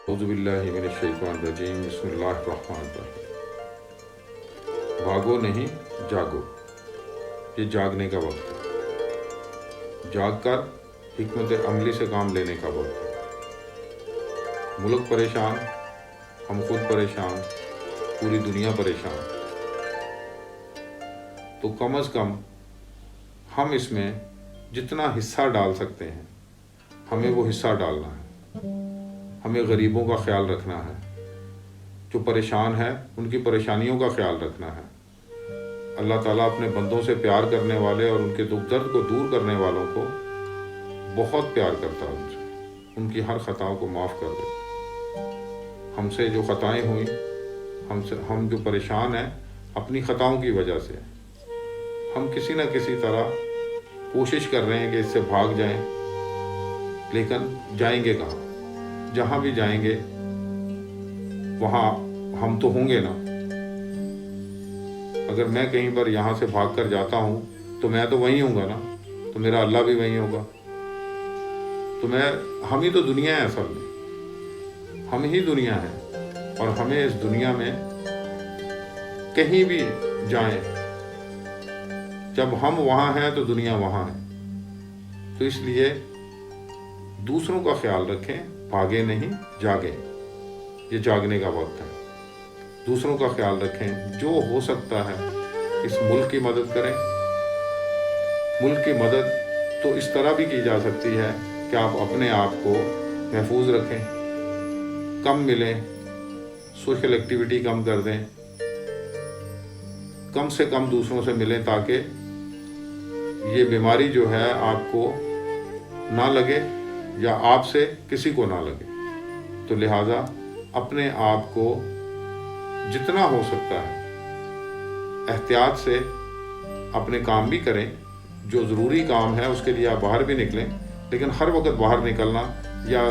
اعوذ باللہ من الشیطان الرجیم بسم اللہ الرحمن الرحیم۔ بھاگو نہیں جاگو، یہ جاگنے کا وقت ہے۔ جاگ کر حکمت عملی سے کام لینے کا وقت ہے۔ ملک پریشان، ہم خود پریشان، پوری دنیا پریشان، تو کم از کم ہم اس میں جتنا حصہ ڈال سکتے ہیں ہمیں وہ حصہ ڈالنا ہے۔ ہمیں غریبوں کا خیال رکھنا ہے، جو پریشان ہے ان کی پریشانیوں کا خیال رکھنا ہے۔ اللہ تعالیٰ اپنے بندوں سے پیار کرنے والے اور ان کے دکھ درد کو دور کرنے والوں کو بہت پیار کرتا ہے، ان کی ہر خطاؤں کو معاف کر دیتا ہے۔ ہم سے جو خطائیں ہوئیں، ہم جو پریشان ہیں اپنی خطاؤں کی وجہ سے، ہم کسی نہ کسی طرح کوشش کر رہے ہیں کہ اس سے بھاگ جائیں، لیکن جائیں گے کہاں؟ جہاں بھی جائیں گے وہاں ہم تو ہوں گے نا۔ اگر میں کہیں پر یہاں سے بھاگ کر جاتا ہوں تو میں تو وہیں ہوں گا نا، تو میرا اللہ بھی وہیں ہوگا۔ تو ہم ہی تو دنیا ہے، اصل میں ہم ہی دنیا ہے، اور ہمیں اس دنیا میں کہیں بھی جائیں، جب ہم وہاں ہیں تو دنیا وہاں ہے۔ تو اس لیے دوسروں کا خیال رکھیں، بھاگے نہیں جاگیں، یہ جاگنے کا وقت ہے۔ دوسروں کا خیال رکھیں، جو ہو سکتا ہے اس ملک کی مدد کریں۔ ملک کی مدد تو اس طرح بھی کی جا سکتی ہے کہ آپ اپنے آپ کو محفوظ رکھیں، کم ملیں، سوشل ایکٹیویٹی کم کر دیں، کم سے کم دوسروں سے ملیں تاکہ یہ بیماری جو ہے آپ کو نہ لگے یا آپ سے کسی کو نہ لگے۔ تو لہٰذا اپنے آپ کو جتنا ہو سکتا ہے احتیاط سے اپنے کام بھی کریں، جو ضروری کام ہے اس کے لیے آپ باہر بھی نکلیں، لیکن ہر وقت باہر نکلنا یا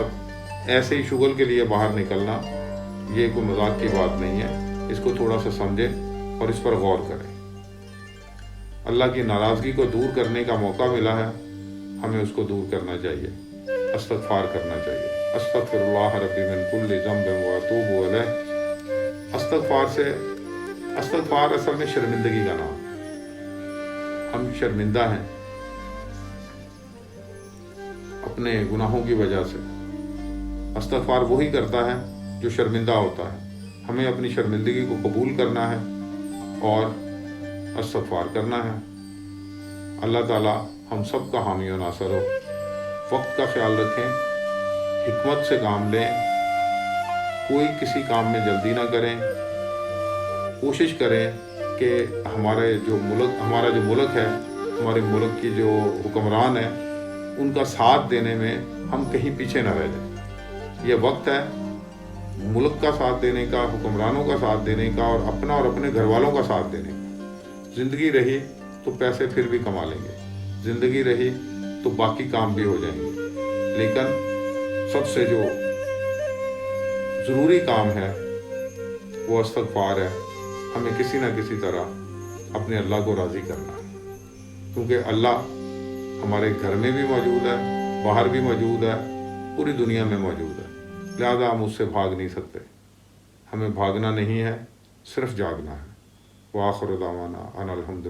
ایسے ہی شغل کے لیے باہر نکلنا یہ کوئی مذاق کی بات نہیں ہے۔ اس کو تھوڑا سا سمجھیں اور اس پر غور کریں۔ اللہ کی ناراضگی کو دور کرنے کا موقع ملا ہے، ہمیں اس کو دور کرنا چاہیے، استغفار کرنا چاہیے۔ استغفر اللہ ربی من کل ذنب واتوب الیہ۔ استغفار اصل میں شرمندگی کا نام ہے۔ ہم شرمندہ ہیں اپنے گناہوں کی وجہ سے۔ استغفار وہی کرتا ہے جو شرمندہ ہوتا ہے۔ ہمیں اپنی شرمندگی کو قبول کرنا ہے اور استغفار کرنا ہے۔ اللہ تعالیٰ ہم سب کا حامی و ناصر ہو۔ وقت کا خیال رکھیں، حکمت سے کام لیں، کوئی کسی کام میں جلدی نہ کریں۔ کوشش کریں کہ ہمارا جو ملک ہے، ہمارے ملک کی جو حکمران ہیں، ان کا ساتھ دینے میں ہم کہیں پیچھے نہ رہ جائیں۔ یہ وقت ہے ملک کا ساتھ دینے کا، حکمرانوں کا ساتھ دینے کا، اور اپنا اور اپنے گھر والوں کا ساتھ دینے کا۔ زندگی رہی تو پیسے پھر بھی کما لیں گے، زندگی رہی تو باقی کام بھی ہو جائیں گے، لیکن سب سے جو ضروری کام ہے وہ استغفار ہے۔ ہمیں کسی نہ کسی طرح اپنے اللہ کو راضی کرنا ہے، کیونکہ اللہ ہمارے گھر میں بھی موجود ہے، باہر بھی موجود ہے، پوری دنیا میں موجود ہے۔ لہذا ہم اس سے بھاگ نہیں سکتے۔ ہمیں بھاگنا نہیں ہے، صرف جاگنا ہے۔ وآخر دعوانا ان الحمد